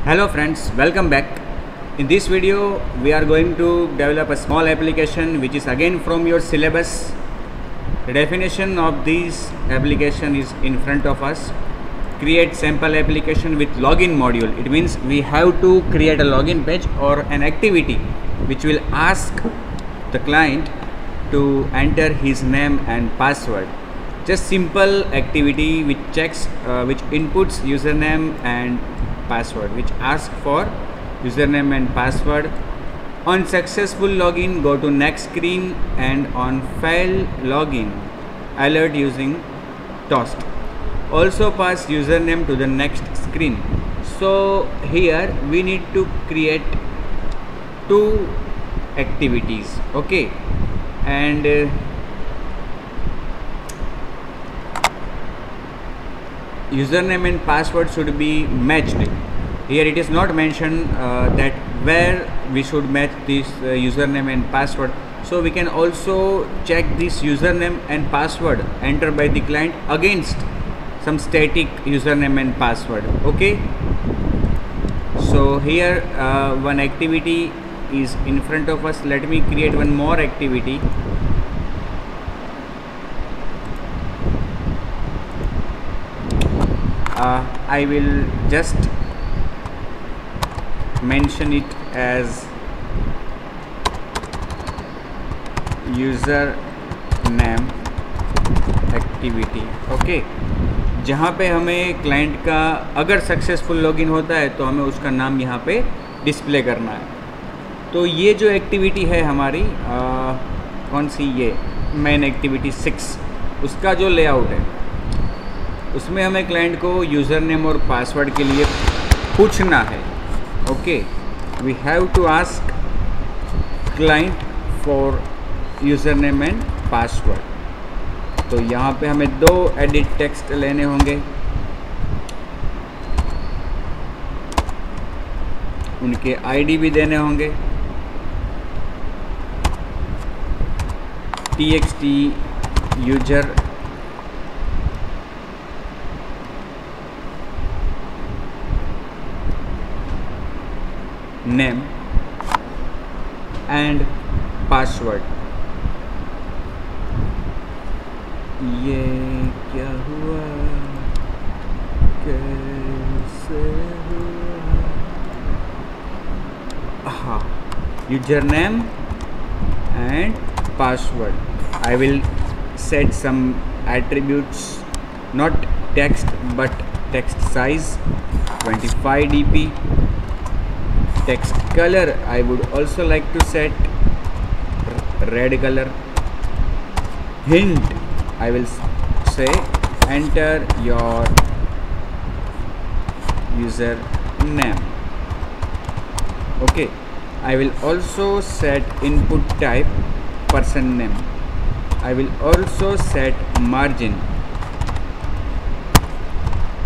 Hello friends, welcome back. In this video, we are going to develop a small application which is again from your syllabus. The definition of this application is in front of us. Create sample application with login module. It means we have to create a login page or an activity which will ask the client to enter his name and password. Just simple activity which checks, which inputs username and password, which asks for username and password. On successful login, go to next screen, and on failed login, alert using toast. Also pass username to the next screen. So here we need to create two activities, okay, and username and password should be matched. Here it is not mentioned that where we should match this username and password, so we can also check this username and password entered by the client against some static username and password, okay. So here one activity is in front of us. Let me create one more activity. I will just mention it as user name activity, okay, जहाँ पे हमें client का अगर successful login होता है तो हमें उसका नाम यहाँ पे डिस्प्ले करना है। तो ये जो एक्टिविटी है हमारी कौन सी, ये मेन एक्टिविटी 6, उसका जो लेआउट है उसमें हमें क्लाइंट को यूज़र नेम और पासवर्ड के लिए पूछना है, okay. We have to ask client for user name and password. तो यहाँ पे हमें दो एडिट टेक्स्ट लेने होंगे, उनके आईडी भी देने होंगे। txt user name and password. ये क्या हुआ, कैसे हुआ, हाँ, user name and password. I will set some attributes, not text but text size 25 dp. Text color I would also like to set red color. Hint I will say enter your user name, okay. I will also set input type person name. I will also set margin,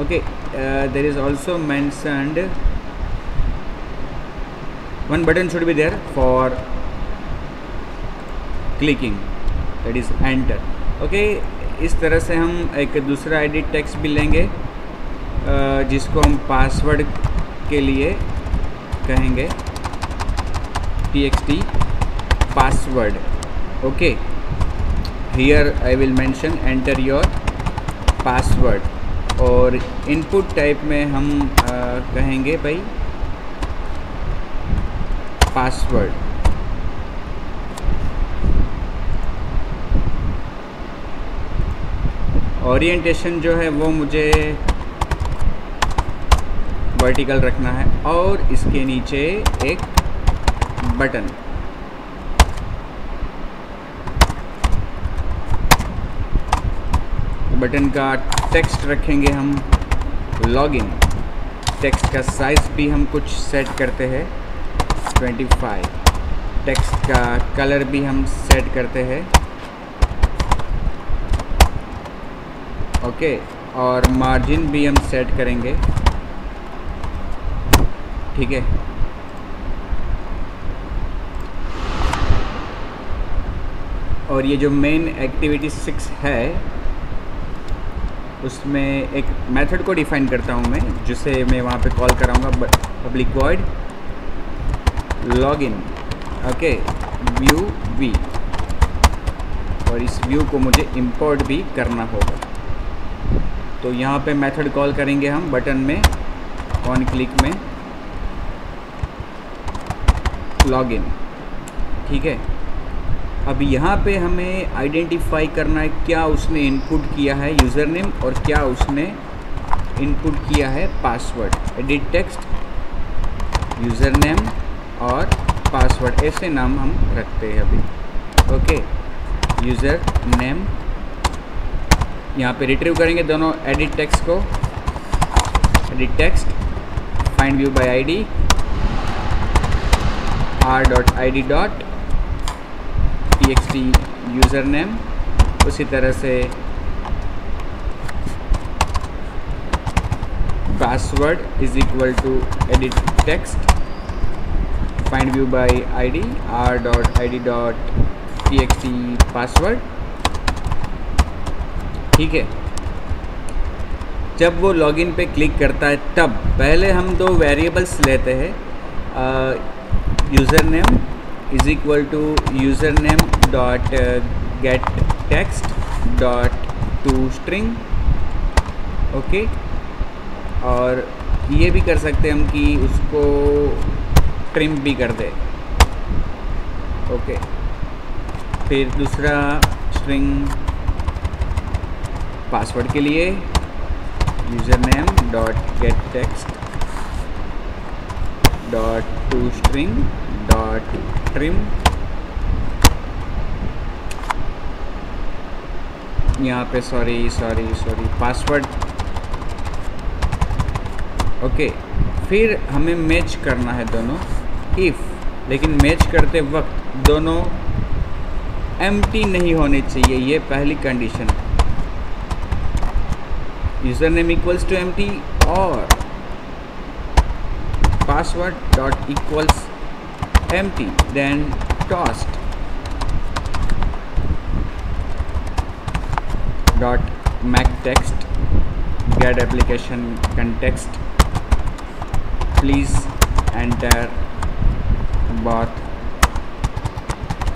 okay. There is also mentioned one button should be there for clicking, that is enter, okay. इस तरह से हम एक दूसरा edit text भी लेंगे जिसको हम पासवर्ड के लिए कहेंगे txt password, okay. Here I will mention enter your password, और इनपुट टाइप में हम कहेंगे भाई पासवर्ड। ओरिएंटेशन जो है वो मुझे वर्टिकल रखना है, और इसके नीचे एक बटन, बटन का टेक्स्ट रखेंगे हम लॉगिन। टेक्स्ट का साइज भी हम कुछ सेट करते हैं 25। टेक्स्ट का कलर भी हम सेट करते हैं, ओके, और मार्जिन भी हम सेट करेंगे, ठीक है। और ये जो मेन एक्टिविटी 6 है उसमें एक मेथड को डिफाइन करता हूँ मैं, जिसे मैं वहाँ पे कॉल कराऊँगा public void login, okay, view V, और इस व्यू को मुझे इंपोर्ट भी करना होगा। तो यहाँ पे मेथड कॉल करेंगे हम बटन में, ऑन क्लिक में लॉगिन, ठीक है। अब यहाँ पे हमें आइडेंटिफाई करना है क्या उसने इनपुट किया है यूज़र नेम और क्या उसने इनपुट किया है password. Edit text, user name और पासवर्ड, ऐसे नाम हम रखते हैं अभी, ओके। यूज़र नेम, यहाँ पे रिट्रीव करेंगे दोनों एडिट टेक्स्ट को, edit text, find view by ID, r.id.txt user name, उसी तरह से password is equal to edit text, find view by ID, r.id.txt password, ठीक है। जब वो लॉगिन पे क्लिक करता है तब पहले हम दो वेरिएबल्स लेते हैं, user name is equal to user name dot get text dot to string, okay. और ये भी कर सकते हैं हम कि उसको ट्रिम भी कर दे, ओके। फिर दूसरा स्ट्रिंग पासवर्ड के लिए user name dot get text dot to string dot trim, यहाँ पे सॉरी पासवर्ड, ओके। फिर हमें मैच करना है दोनों इफ़, लेकिन मैच करते वक्त दोनों एम्प्टी नहीं होने चाहिए, ये पहली condition. User name equals to empty और password dot equals empty, then toast dot make text get application context, please enter both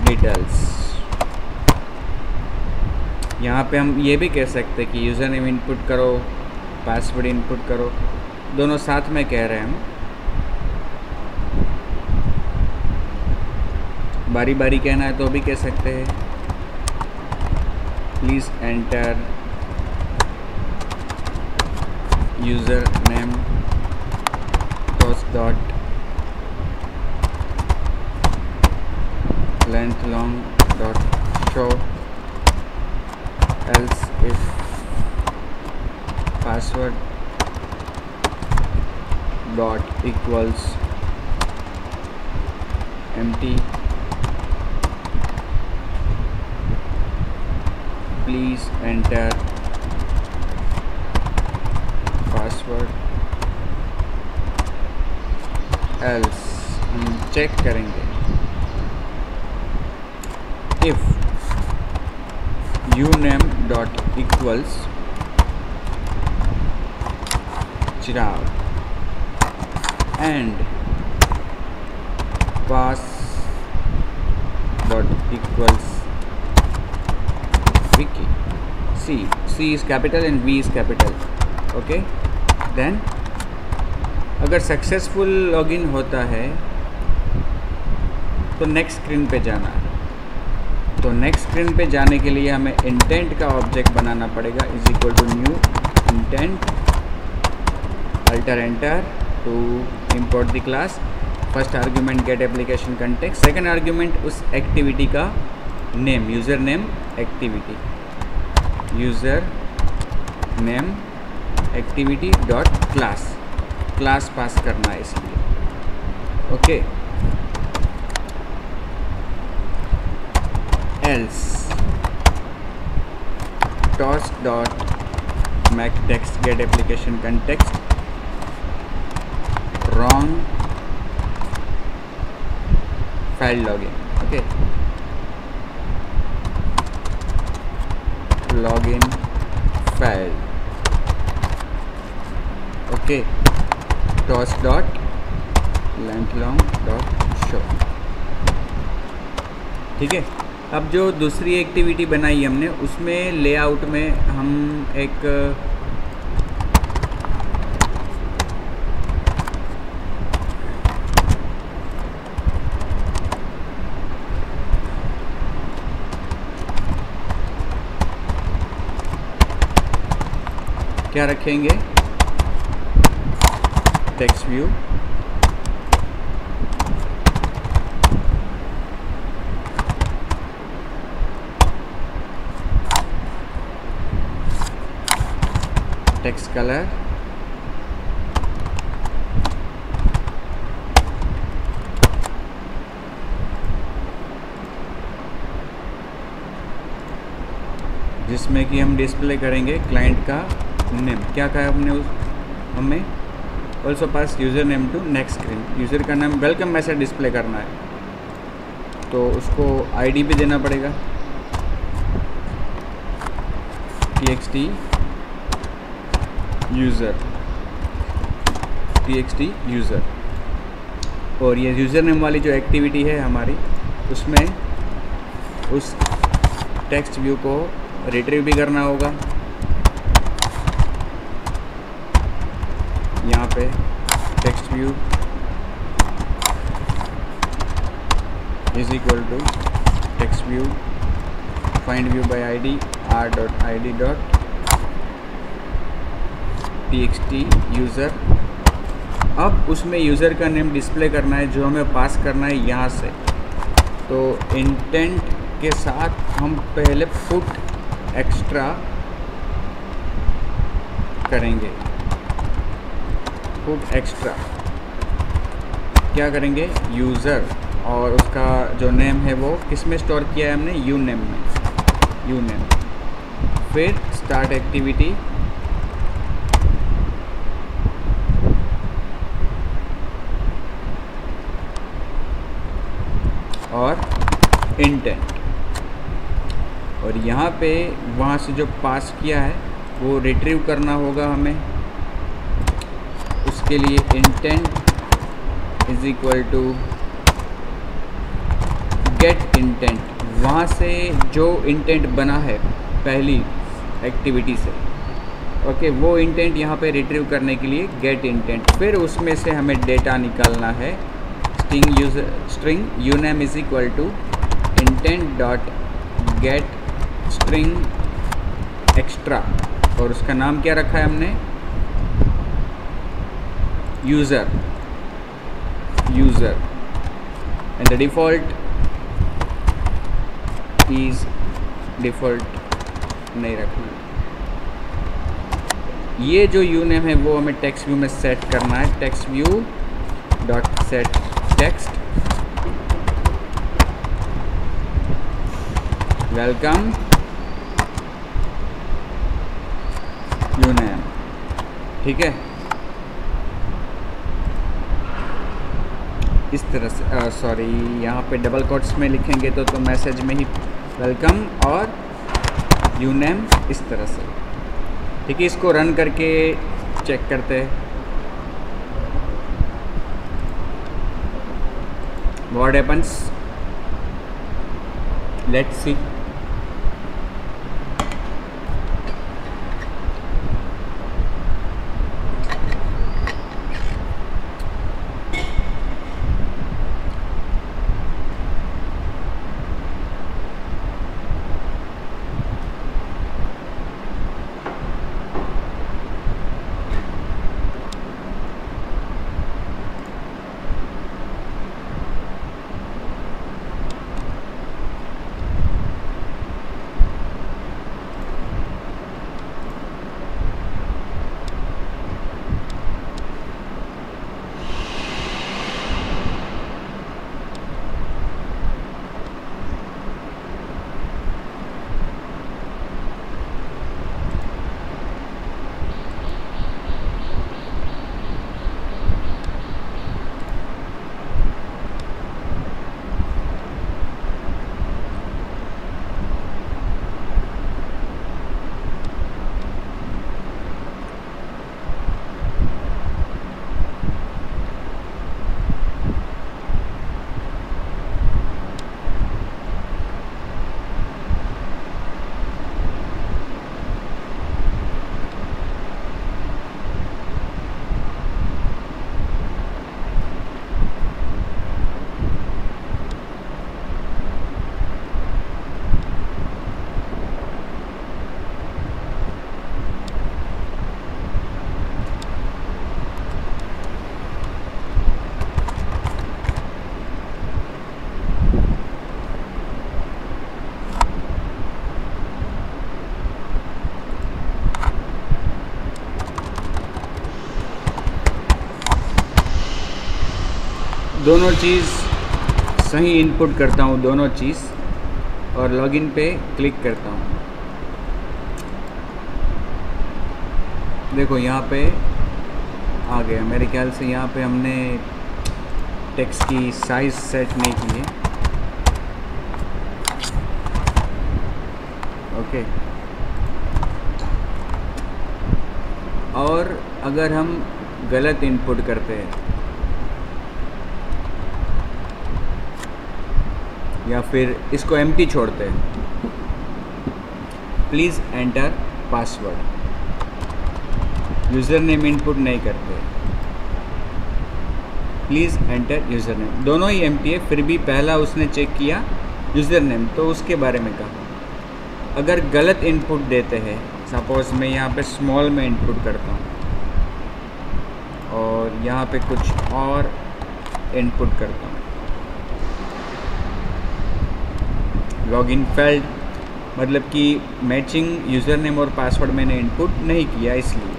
details। यहाँ पे हम ये भी कह सकते हैं कि यूज़र नेम इनपुट करो, पासवर्ड इनपुट करो, दोनों साथ में कह रहे हैं हम। बारी बारी कहना है तो भी कह सकते हैं, please enter user name toss dot length long dot show else if password dot equals empty, please enter password else. हम चेक करेंगे if uname dot equals Chirag and pass dot equals Vicky, C is capital and V is capital, okay। then अगर successful login होता है तो next screen पे जाना है। तो नेक्स्ट स्क्रीन पे जाने के लिए हमें इंटेंट का ऑब्जेक्ट बनाना पड़ेगा, is equal to new intent alter enter to import the class. First argument get application context, second argument उस एक्टिविटी का name, user name activity, user name activity dot class pass करना है इसलिए, okay. Else toast dot make text get application context wrong file login, okay. login file okay, toast dot length long dot show. ठीक है, अब जो दूसरी activity बनाई हमने उसमें लेआउट में हम एक क्या रखेंगे, टेक्स्ट व्यू, टेक्स्ट कलर, जिसमें कि हम डिस्प्ले करेंगे क्लाइंट का नेम। क्या कहा हमने हमें also pass user name to next screen. User का नाम वेलकम मैसेज डिस्प्ले करना है तो उसको आईडी भी देना पड़ेगा, txt यूज़र। और ये यूज़र नेम वाली जो एक्टिविटी है हमारी, उसमें उस टेक्स्ट व्यू को रिट्रीव भी करना होगा। यहाँ पे text view is equal to text view find view by ID r.id.txt user. अब उसमें यूज़र का नेम डिस्प्ले करना है जो हमें पास करना है यहाँ से। तो इंटेंट के साथ हम पहले पुट एक्स्ट्रा करेंगे। पुट एक्स्ट्रा क्या करेंगे, यूज़र, और उसका जो नेम है वो किस में स्टोर किया है हमने, यू नेम में, यू नेम। फिर स्टार्ट एक्टिविटी, और इंटेंट। और यहाँ पे वहाँ से जो पास किया है वो रिट्रीव करना होगा हमें। उसके लिए intent is equal to get intent, वहाँ से जो इंटेंट बना है पहली एक्टिविटी से, ओके, वो इंटेंट यहाँ पे रिट्रीव करने के लिए गेट इंटेंट। फिर उसमें से हमें डेटा निकालना है, string U name is equal to intent dot get string extra, और उसका नाम क्या रखा है हमने, user and the default is default नहीं रखना। ये जो यू नेम है वो हमें टेक्स्ट व्यू में सेट करना है, text view dot set text welcome you name. ठीक है, इस तरह से, सॉरी, यहाँ पे डबल कोट्स में लिखेंगे तो मैसेज में ही वेलकम और यू नेम, इस तरह से। ठीक है, इसको रन करके चेक करते हैं व्हाट हैपन्स। Let's see. दोनों चीज़ सही इनपुट करता हूँ, दोनों चीज़, और लॉगिन पे क्लिक करता हूँ। देखो यहाँ पे आ गया। मेरे ख्याल से यहाँ पे हमने टेक्स्ट की साइज़ सेट नहीं की है। ओके, और अगर हम गलत इनपुट करते हैं या फिर इसको एम्प्टी छोड़ते हैं, please enter password, user name input नहीं करते, प्लीज़ एंटर यूज़र नेम, दोनों ही एम्प्टी है, फिर भी पहला उसने चेक किया यूज़र नेम, तो उसके बारे में कहा। अगर गलत इनपुट देते हैं, सपोज़ मैं यहाँ पे स्मॉल में इनपुट करता हूँ और यहाँ पे कुछ और इनपुट करता हूँ, लॉगिन फेल्ड, मतलब कि मैचिंग यूज़र नेम और पासवर्ड मैंने इनपुट नहीं किया इसलिए।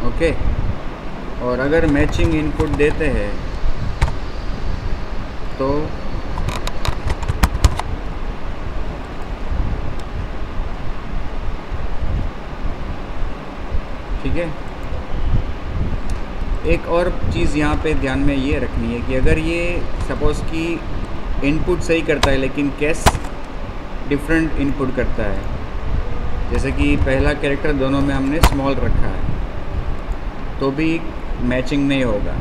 ओके, और अगर मैचिंग इनपुट देते हैं तो ठीक है। एक और चीज़ यहाँ पे ध्यान में ये रखनी है कि अगर ये सपोज़ कि इनपुट सही करता है लेकिन कैश डिफरेंट इनपुट करता है, जैसे कि पहला कैरेक्टर दोनों में हमने स्मॉल रखा है, तो भी मैचिंग नहीं होगा।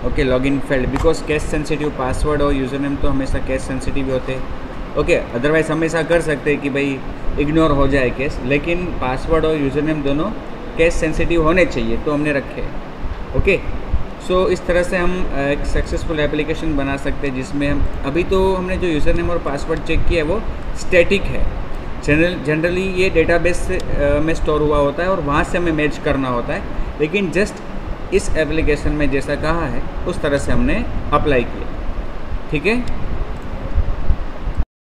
Okay, login failed because cash sensitive, password और यूज़र नेम तो हमेशा कैश सेंसिटिव होते हैं। ओके, अदरवाइज हमेशा कर सकते हैं कि भाई इग्नोर हो जाए कैश, लेकिन पासवर्ड और यूज़र नेम दोनों कैश सेंसिटिव होने चाहिए, तो हमने रखे। ओके, सो इस तरह से हम एक सक्सेसफुल एप्लीकेशन बना सकते हैं जिसमें हम अभी तो हमने जो यूज़र नेम और पासवर्ड चेक किया है वो स्टैटिक है। जनरली ये डेटाबेस में स्टोर हुआ होता है और वहाँ से हमें मैच करना होता है, लेकिन जस्ट इस एप्लीकेशन में जैसा कहा है उस तरह से हमने अप्लाई किया। ठीक है।